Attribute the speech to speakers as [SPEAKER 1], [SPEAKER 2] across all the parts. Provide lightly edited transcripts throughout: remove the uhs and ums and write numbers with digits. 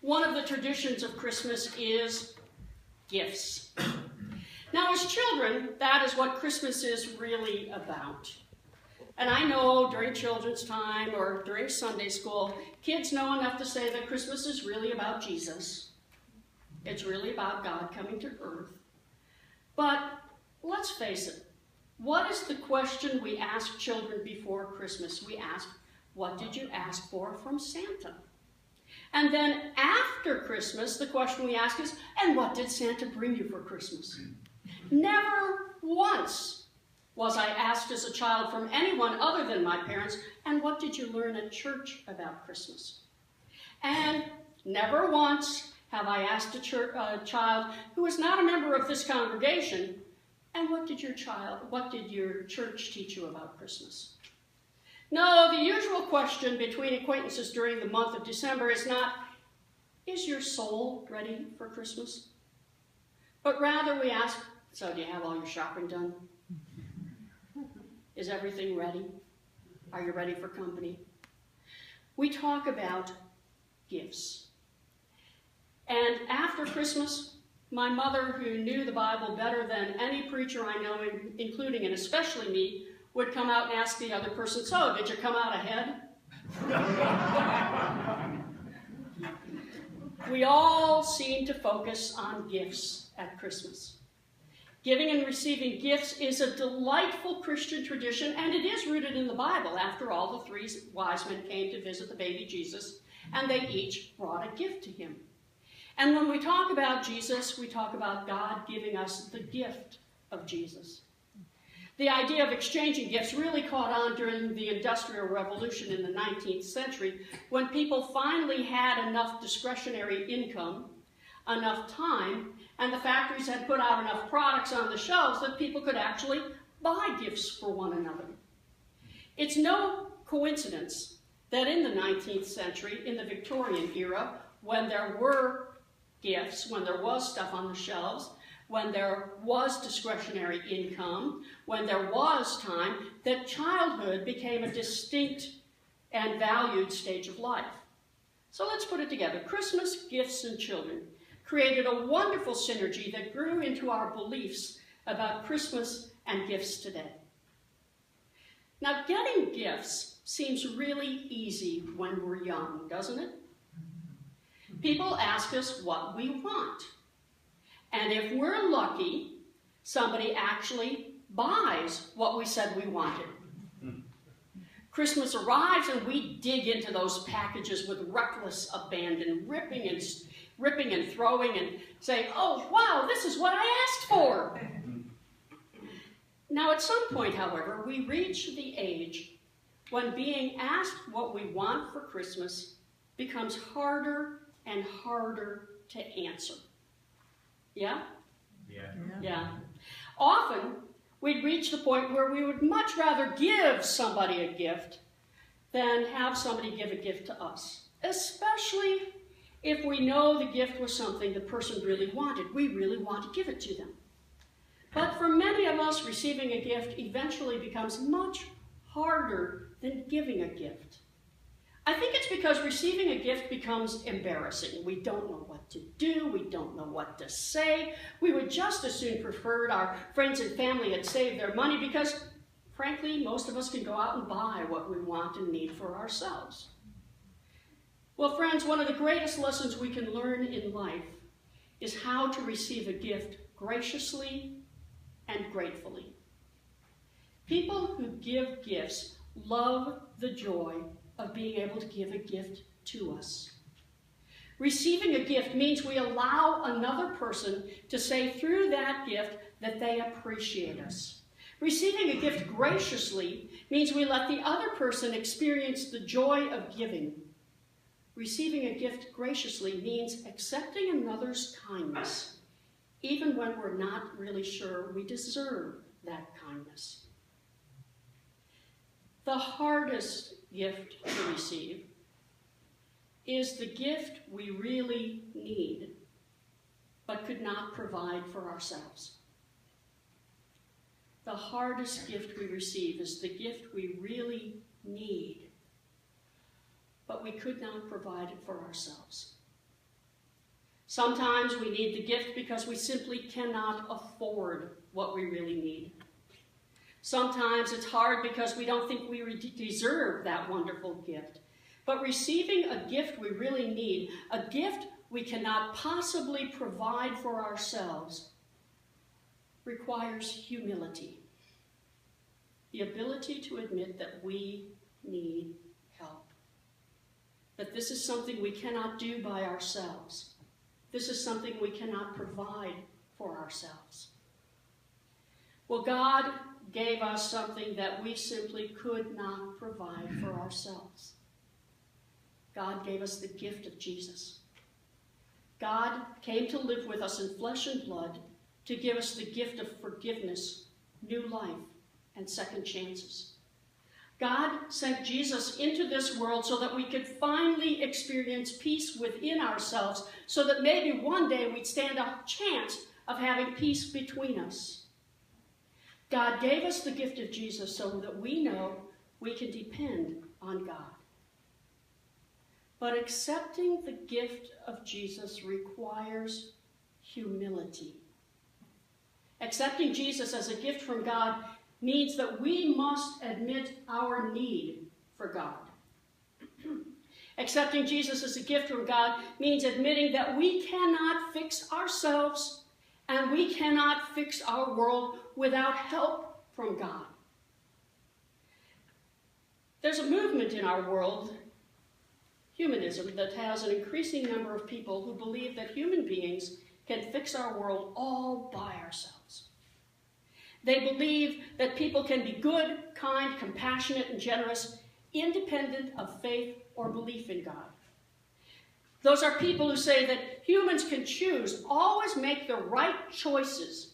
[SPEAKER 1] one of the traditions of Christmas is gifts. Now, as children, that is what Christmas is really about. And I know during children's time or during Sunday school, kids know enough to say that Christmas is really about Jesus. It's really about God coming to earth. But let's face it, what is the question we ask children before Christmas? We ask, what did you ask for from Santa? And then after Christmas, the question we ask is, and what did Santa bring you for Christmas? Never once was I asked as a child from anyone other than my parents, and what did you learn at church about Christmas? And never once have I asked a child who is not a member of this congregation, and what did your church teach you about Christmas? No, the usual question between acquaintances during the month of December is not, is your soul ready for Christmas? But rather we ask, so do you have all your shopping done? Is everything ready? Are you ready for company? We talk about gifts. And after Christmas, my mother, who knew the Bible better than any preacher I know, including and especially me, would come out and ask the other person, so, did you come out ahead? We all seem to focus on gifts at Christmas. Giving and receiving gifts is a delightful Christian tradition, and it is rooted in the Bible. After all, the three wise men came to visit the baby Jesus, and they each brought a gift to him. And when we talk about Jesus, we talk about God giving us the gift of Jesus. The idea of exchanging gifts really caught on during the Industrial Revolution in the 19th century, when people finally had enough discretionary income, enough time, and the factories had put out enough products on the shelves that people could actually buy gifts for one another. It's no coincidence that in the 19th century, in the Victorian era, when there were gifts, when there was stuff on the shelves, when there was discretionary income, when there was time, that childhood became a distinct and valued stage of life. So let's put it together. Christmas, gifts, and children created a wonderful synergy that grew into our beliefs about Christmas and gifts today. Now, getting gifts seems really easy when we're young, doesn't it? People ask us what we want. And if we're lucky, somebody actually buys what we said we wanted. Christmas arrives and we dig into those packages with reckless abandon, ripping and throwing and saying, oh, wow, this is what I asked for. Now, at some point, however, we reach the age when being asked what we want for Christmas becomes harder and harder to answer. Yeah? Yeah. Often, we'd reach the point where we would much rather give somebody a gift than have somebody give a gift to us, especially if we know the gift was something the person really wanted. We really want to give it to them. But for many of us, receiving a gift eventually becomes much harder than giving a gift. I think it's because receiving a gift becomes embarrassing. We don't know what to do. We don't know what to say. We would just as soon prefer our friends and family had saved their money because, frankly, most of us can go out and buy what we want and need for ourselves. Well, friends, one of the greatest lessons we can learn in life is how to receive a gift graciously and gratefully. People who give gifts love the joy of being able to give a gift to us. Receiving a gift means we allow another person to say through that gift that they appreciate us. Receiving a gift graciously means we let the other person experience the joy of giving. Receiving a gift graciously means accepting another's kindness, even when we're not really sure we deserve that kindness. The hardest gift to receive is the gift we really need, but could not provide for ourselves. The hardest gift we receive is the gift we really need, but we could not provide it for ourselves. Sometimes we need the gift because we simply cannot afford what we really need. Sometimes it's hard because we don't think we deserve that wonderful gift. But receiving a gift we really need, a gift we cannot possibly provide for ourselves, requires humility. The ability to admit that we need help. That this is something we cannot do by ourselves. This is something we cannot provide for ourselves. Well, God gave us something that we simply could not provide for ourselves. God gave us the gift of Jesus. God came to live with us in flesh and blood to give us the gift of forgiveness, new life, and second chances. God sent Jesus into this world so that we could finally experience peace within ourselves, so that maybe one day we'd stand a chance of having peace between us. God gave us the gift of Jesus so that we know we can depend on God. But accepting the gift of Jesus requires humility. Accepting Jesus as a gift from God means that we must admit our need for God. Accepting Jesus as a gift from God means admitting that we cannot fix ourselves and we cannot fix our world without help from God. There's a movement in our world, humanism, that has an increasing number of people who believe that human beings can fix our world all by ourselves. They believe that people can be good, kind, compassionate, and generous, independent of faith or belief in God. Those are people who say that humans can choose, always make the right choices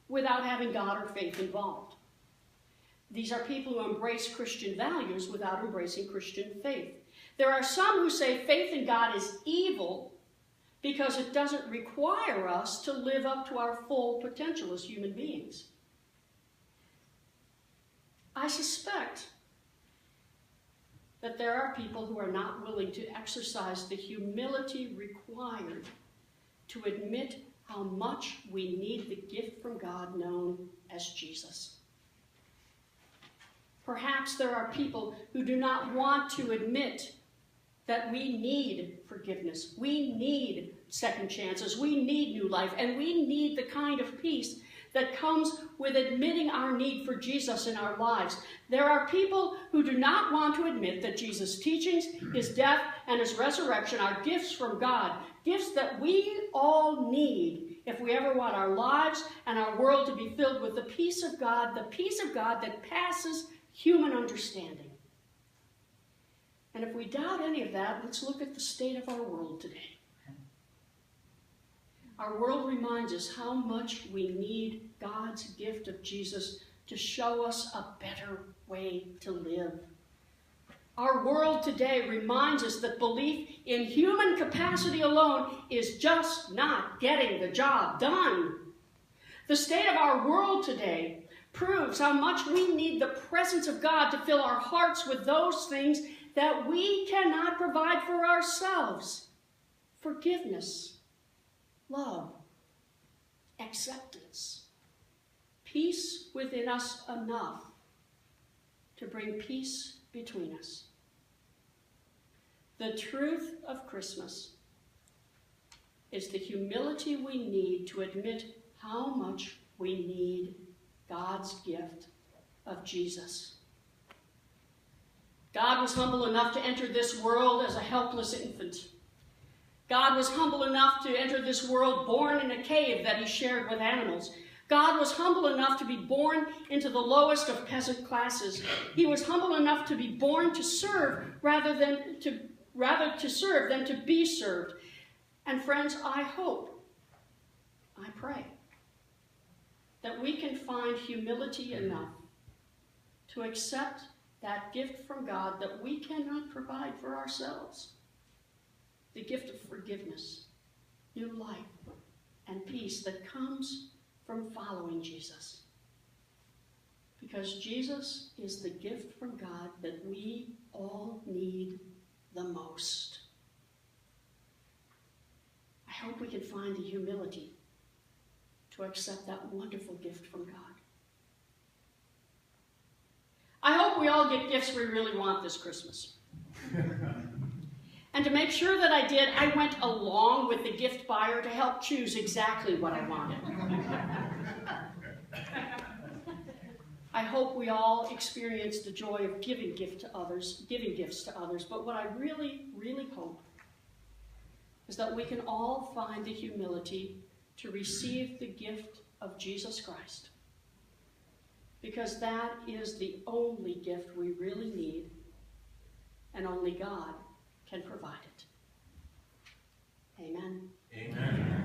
[SPEAKER 1] without having God or faith involved. These are people who embrace Christian values without embracing Christian faith. There are some who say faith in God is evil because it doesn't require us to live up to our full potential as human beings. I suspect that there are people who are not willing to exercise the humility required to admit how much we need the gift from God known as Jesus. Perhaps there are people who do not want to admit that we need forgiveness, we need second chances, we need new life, and we need the kind of peace that comes with admitting our need for Jesus in our lives. There are people who do not want to admit that Jesus' teachings, his death, and his resurrection are gifts from God, gifts that we all need if we ever want our lives and our world to be filled with the peace of God that passes human understanding. And if we doubt any of that, let's look at the state of our world today. Our world reminds us how much we need God's gift of Jesus to show us a better way to live. Our world today reminds us that belief in human capacity alone is just not getting the job done. The state of our world today proves how much we need the presence of God to fill our hearts with those things that we cannot provide for ourselves. Forgiveness, love, acceptance, peace within us enough to bring peace between us. The truth of Christmas is the humility we need to admit how much we need God's gift of Jesus. God was humble enough to enter this world as a helpless infant. God was humble enough to enter this world born in a cave that he shared with animals. God was humble enough to be born into the lowest of peasant classes. He was humble enough to be born to serve rather to serve than to be served. And friends, I hope, I pray, that we can find humility enough to accept that gift from God that we cannot provide for ourselves. The gift of forgiveness, new life, and peace that comes from following Jesus. Because Jesus is the gift from God that we all need the most. I I hope we can find the humility to accept that wonderful gift from God. I hope we all get gifts we really want this Christmas. And to make sure that I did, I went along with the gift buyer to help choose exactly what I wanted. I hope we all experience the joy of giving gifts to others, but what I really, really hope is that we can all find the humility to receive the gift of Jesus Christ, because that is the only gift we really need, and only God can provide it. Amen.
[SPEAKER 2] Amen.